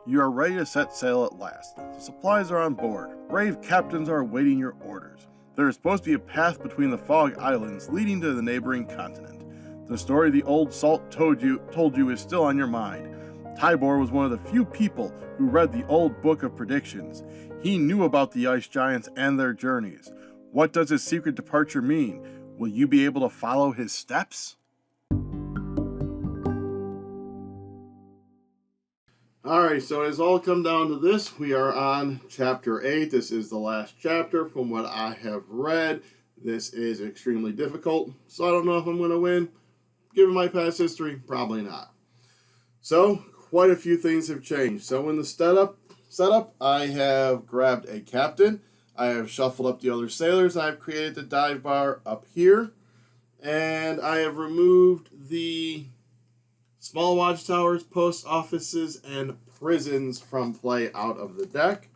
You are ready to set sail at last. The supplies are on board. Brave captains are awaiting your orders. There is supposed to be a path between the Fog Islands leading to the neighboring continent. The story the old salt told you is still on your mind. Tybor was one of the few people who read the old book of predictions. He knew about the ice giants and their journeys. What does his secret departure mean? Will you be able to follow his steps? Alright, so it has all come down to this. We are on chapter 8. This is the last chapter from what I have read. This is extremely difficult, so I don't know if I'm going to win. Given my past history, probably not. So, quite a few things have changed. So in the setup, I have grabbed a captain. I have shuffled up the other sailors. I have created the dive bar up here. And I have removed the small watchtowers, post offices, and prisons from play out of the deck.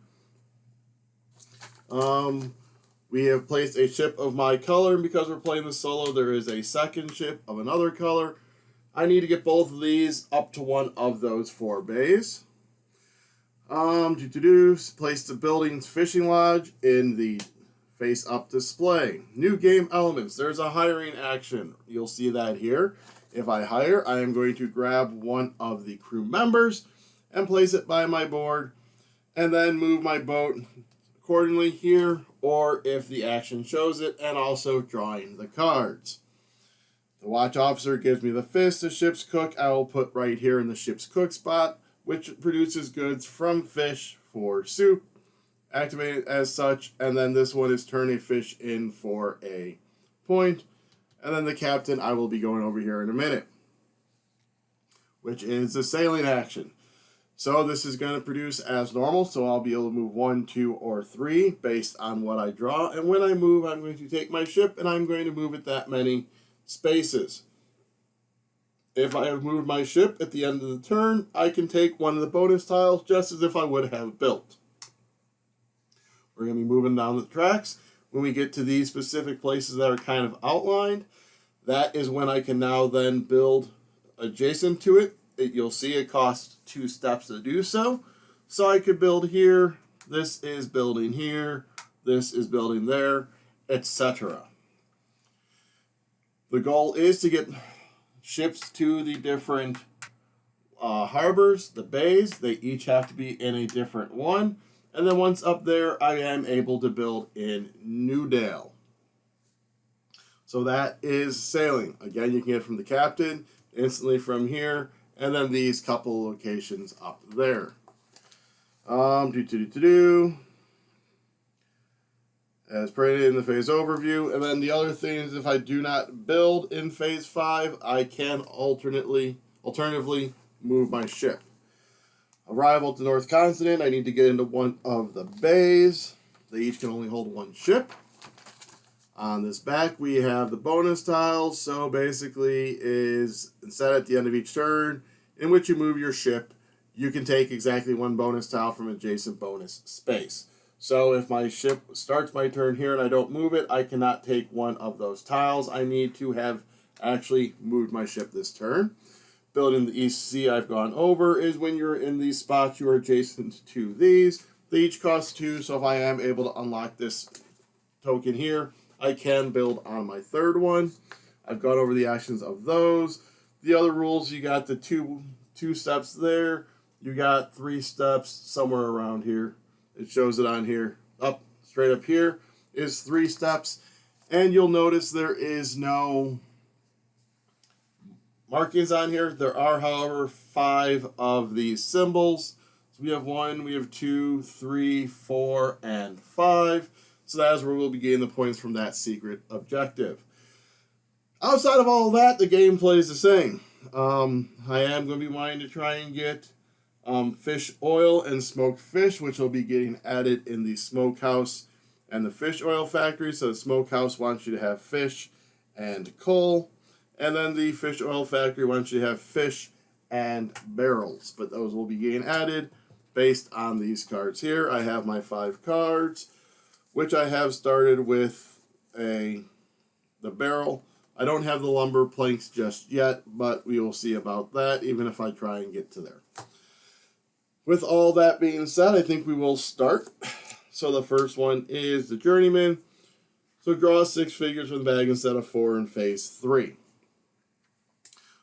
We have placed a ship of my color, and because we're playing the solo, there is a second ship of another color. I need to get both of these up to one of those 4 bays. Place the building's fishing lodge in the face-up display. New game elements. There's a hiring action. You'll see that here. If I hire, I am going to grab one of the crew members and place it by my board, and then move my boat accordingly here, or if the action shows it, and also drawing the cards. The watch officer gives me the fist. The ship's cook I will put right here in the ship's cook spot, which produces goods from fish for soup. Activate it as such, and then this one is turn a fish in for a point. And then the captain I will be going over here in a minute, which is the sailing action. So this is going to produce as normal, so I'll be able to move 1, 2, or 3 based on what I draw. And when I move, I'm going to take my ship and I'm going to move it that many spaces. If I have moved my ship at the end of the turn, I can take one of the bonus tiles just as if I would have built. We're going to be moving down the tracks. When we get to these specific places that are kind of outlined, that is when I can now then build adjacent to it. You'll see it costs 2 steps to do so. So I could build here, this is building here, this is building there, etc. The goal is to get ships to the different harbors, the bays. They each have to be in a different one. And then once up there, I am able to build in Newdale. So that is sailing. Again, you can get from the captain, instantly from here, and then these couple locations up there. As printed in the phase overview. And then the other thing is if I do not build in phase 5, I can alternatively move my ship. Arrival to North Continent, I need to get into one of the bays. They each can only hold 1 ship. On this back, we have the bonus tiles. So basically is instead at the end of each turn in which you move your ship, you can take exactly 1 bonus tile from adjacent bonus space. So if my ship starts my turn here and I don't move it, I cannot take one of those tiles. I need to have actually moved my ship this turn. Building the East Sea I've gone over is when you're in these spots, you are adjacent to these. They each cost 2, so if I am able to unlock this token here, I can build on my 3rd one. I've gone over the actions of those. The other rules, you got the two steps there. You got 3 steps somewhere around here. It shows it on here. Straight up here is 3 steps. And you'll notice there is no markings on here. There are, however, 5 of these symbols. So we have 1, we have 2, 3, 4, and 5. So that is where we'll be getting the points from that secret objective. Outside of all of that, the gameplay is the same. I am going to be wanting to try and get fish oil and smoked fish, which will be getting added in the smokehouse and the fish oil factory. So the smokehouse wants you to have fish and coal. And then the fish oil factory wants you to have fish and barrels. But those will be getting added based on these cards here. I have my 5 cards, which I have started with the barrel. I don't have the lumber planks just yet, but we will see about that, even if I try and get to there. with all that being said, I think we will start. So the first one is the Journeyman. So draw 6 figures from the bag instead of 4 in phase 3.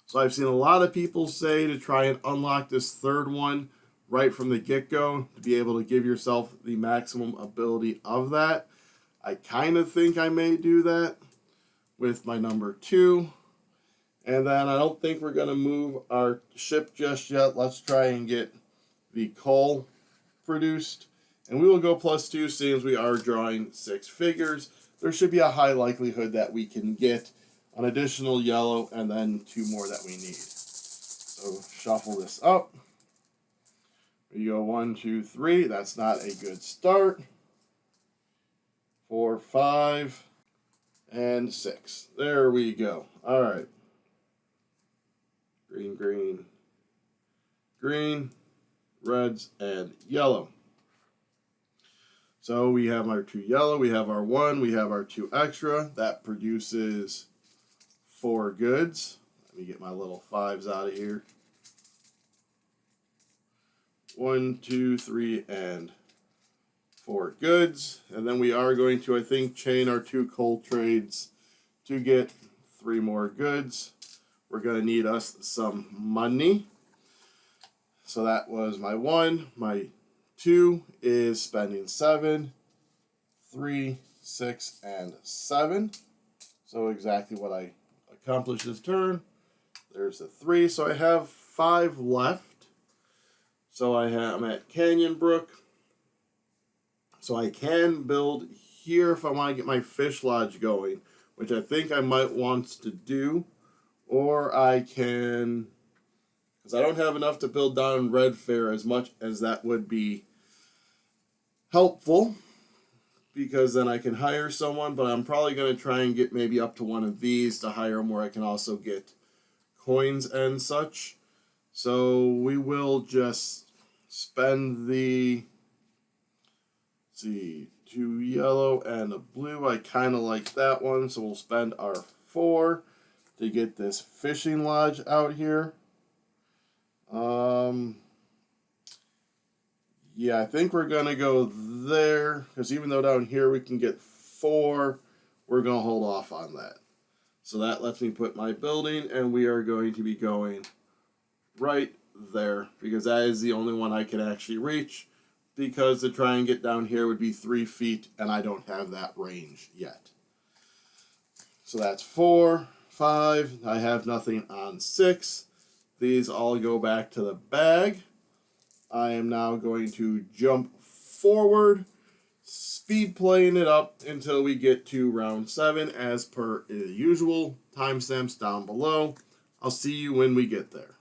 So I've seen a lot of people say to try and unlock this third one right from the get-go to be able to give yourself the maximum ability of that. I kind of think I may do that with my number 2. And then I don't think we're going to move our ship just yet. Let's try and get the coal produced. And we will go +2 since we are drawing 6 figures. There should be a high likelihood that we can get an additional yellow and then 2 more that we need. So shuffle this up. We go 1, 2, 3. That's not a good start. 4, 5, and 6. There we go. All right. Green, green, green, reds, and yellow. So we have our 2 yellow, we have our 1, we have our 2 extra. That produces 4 goods. Let me get my little 5s out of here. 1, 2, 3, and 4 goods. And then we are going to, I think, chain our 2 coal trades to get 3 more goods. We're going to need us some money. So that was my 1. My 2 is spending 7, 3, 6, and 7. So exactly what I accomplished this turn. There's the 3. So I have 5 left. So I'm at Canyon Brook. So I can build here if I want to get my fish lodge going, which I think I might want to do. Or I can, because I don't have enough to build down in Red Fair as much as that would be helpful, because then I can hire someone, but I'm probably going to try and get maybe up to one of these to hire them where I can also get coins and such. So we will just spend the, let's see, 2 yellow and a blue. I kind of like that one, so we'll spend our 4 to get this fishing lodge out here. Yeah, I think we're going to go there, because even though down here we can get 4, we're going to hold off on that. So that lets me put my building, and we are going to be going right there, because that is the only one I can actually reach, because to try and get down here would be 3 feet, and I don't have that range yet. So that's 4, 5. I have nothing on 6. These all go back to the bag. I am now going to jump forward, speed playing it up until we get to round 7 as per the usual. Timestamps down below. I'll see you when we get there.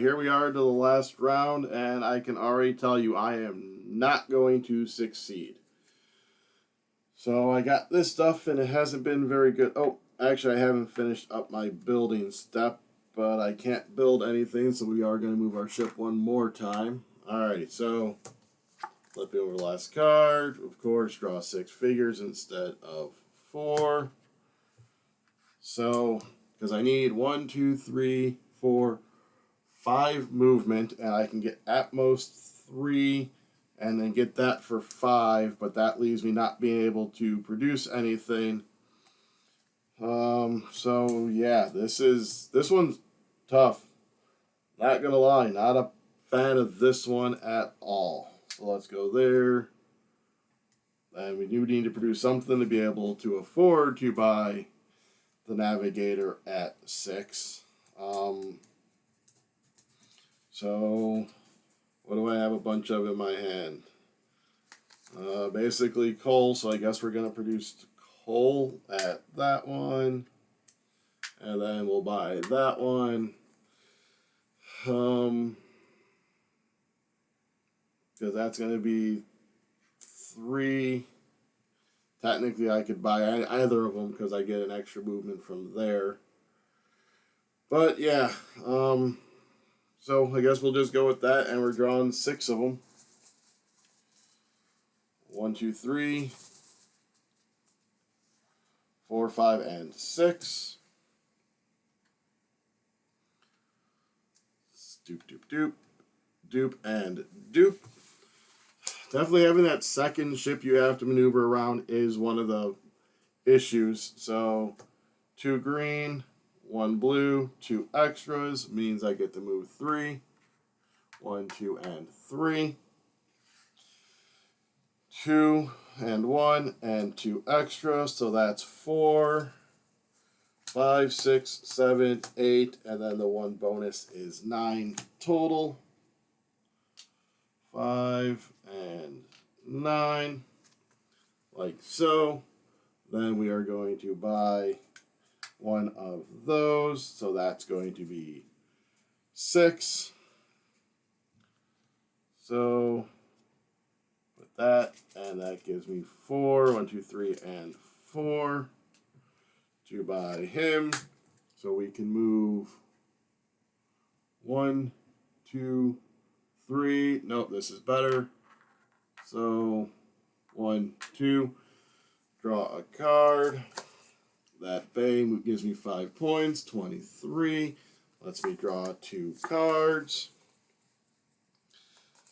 here we are to the last round, and I can already tell you I am not going to succeed. So I got this stuff, and it hasn't been very good. Oh, actually, I haven't finished up my building step, but I can't build anything, so we are going to move our ship one more time. Alrighty, so flip over the last card. Of course, draw 6 figures instead of 4. So, because I need 1, 2, 3, 4, 5 movement, and I can get at most 3, and then get that for 5, but that leaves me not being able to produce anything. So yeah, this one's tough. Not gonna lie, not a fan of this one at all. So let's go there. And we do need to produce something to be able to afford to buy the Navigator at 6. So what do I have a bunch of in my hand? Basically coal, so I guess we're going to produce coal at that one. And then we'll buy that one. Because that's going to be 3. Technically, I could buy either of them because I get an extra movement from there. But yeah, so I guess we'll just go with that, and we're drawing 6 of them. 1, 2, 3, 4, 5, and 6. Doop, doop, doop, doop, and doop. Definitely having that second ship you have to maneuver around is one of the issues. So 2 green, 1 blue, 2 extras means I get to move 3. 1, 2, and 3. 2 and 1 and 2 extras, so that's 4. 5, 6, 7, 8, and then the 1 bonus is 9 total. 5 and 9, like so. Then we are going to buy 1 of those, so that's going to be 6. So put that, and that gives me 4. 1, 2, 3, and 4 to buy him. So we can move 1, 2, 3. Nope, this is better. So 1, 2. Draw a card. That bang gives me 5 points. 23. Lets me draw 2 cards.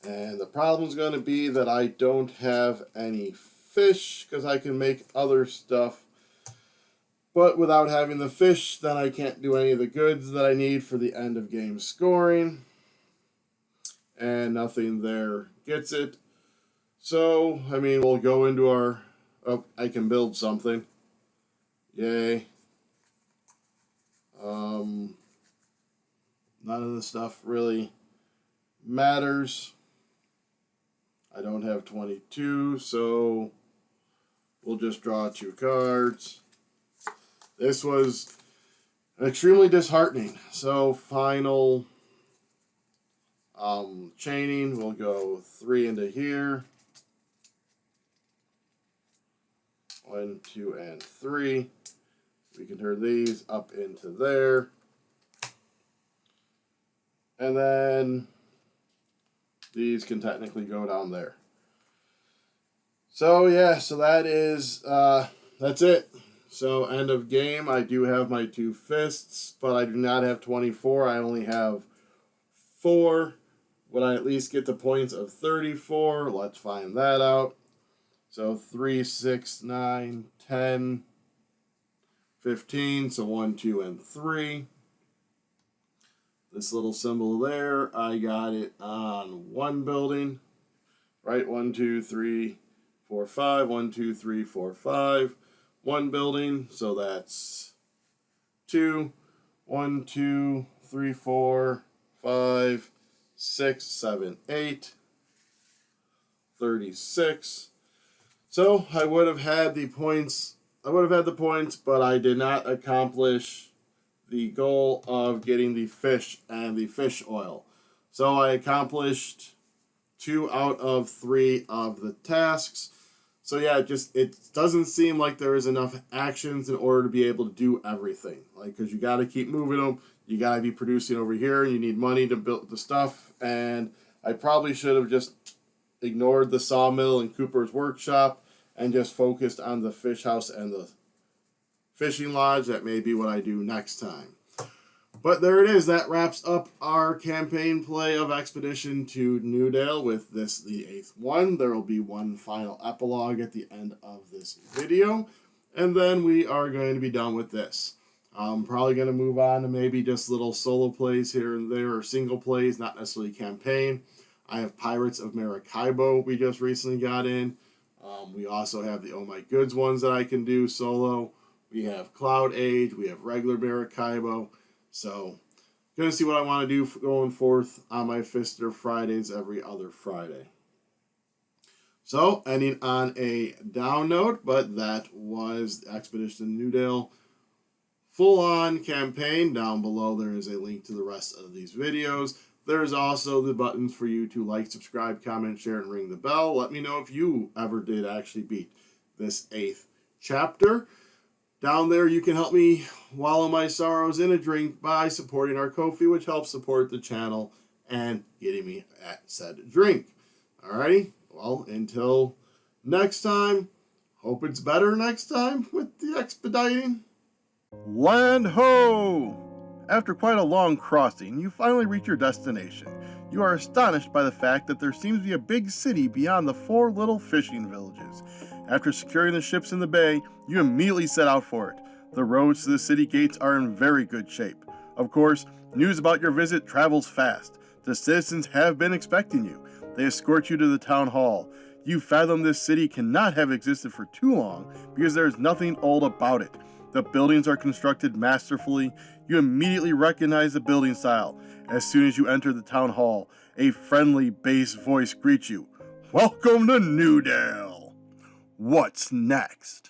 And the problem's going to be that I don't have any fish because I can make other stuff. But without having the fish, then I can't do any of the goods that I need for the end of game scoring. And nothing there gets it. So, I mean, we'll go into our... Oh, I can build something. Yay. None of the stuff really matters. I don't have 22, so we'll just draw 2 cards. This was extremely disheartening. So final chaining, we'll go 3 into here. 1, 2, and 3. We can turn these up into there. And then these can technically go down there. So yeah, so that's it. So end of game, I do have my 2 fists, but I do not have 24. I only have 4. Would I at least get the points of 34? Let's find that out. So 3, 6, 9, 10, 15. So 1, 2, and 3. This little symbol there, I got it on 1 building. Right, 1, 2, 3, 4, 5. 1, 2, 3, 4, 5. 1 building, so that's 2. 1, 2, 3, 4, 5, 6, 7, 8. 36. So I would have had the points. But I did not accomplish the goal of getting the fish and the fish oil. So I accomplished 2 out of 3 of the tasks. So yeah, it doesn't seem like there is enough actions in order to be able to do everything. Like, because you got to keep moving them. You got to be producing over here. You need money to build the stuff. And I probably should have just ignored the sawmill and Cooper's workshop and just focused on the fish house and the fishing lodge. That may be what I do next time. But there it is. That wraps up our campaign play of Expedition to Newdale with this, the 8th one. There will be one final epilogue at the end of this video. And then we are going to be done with this. I'm probably going to move on to maybe just little solo plays here and there, or single plays, not necessarily campaign. I have Pirates of Maracaibo we just recently got in. We also have the Oh My Goods ones that I can do solo. We have Cloud Age. We have regular Maracaibo. So, going to see what I want to do going forth on my Pfister Fridays every other Friday. So, ending on a down note, but that was Expedition Newdale full-on campaign. Down below there is a link to the rest of these videos. There's also the buttons for you to like, subscribe, comment, share, and ring the bell. Let me know if you ever did actually beat this 8th chapter. Down there, you can help me wallow my sorrows in a drink by supporting our Ko-fi, which helps support the channel and getting me at said drink. Alrighty, well, until next time, hope it's better next time with the expediting. Land ho! After quite a long crossing, you finally reach your destination. You are astonished by the fact that there seems to be a big city beyond the 4 little fishing villages. After securing the ships in the bay, you immediately set out for it. The roads to the city gates are in very good shape. Of course, news about your visit travels fast. The citizens have been expecting you. They escort you to the town hall. You fathom this city cannot have existed for too long because there is nothing old about it. The buildings are constructed masterfully. You immediately recognize the building style. As soon as you enter the town hall, a friendly bass voice greets you. Welcome to Newdale! What's next?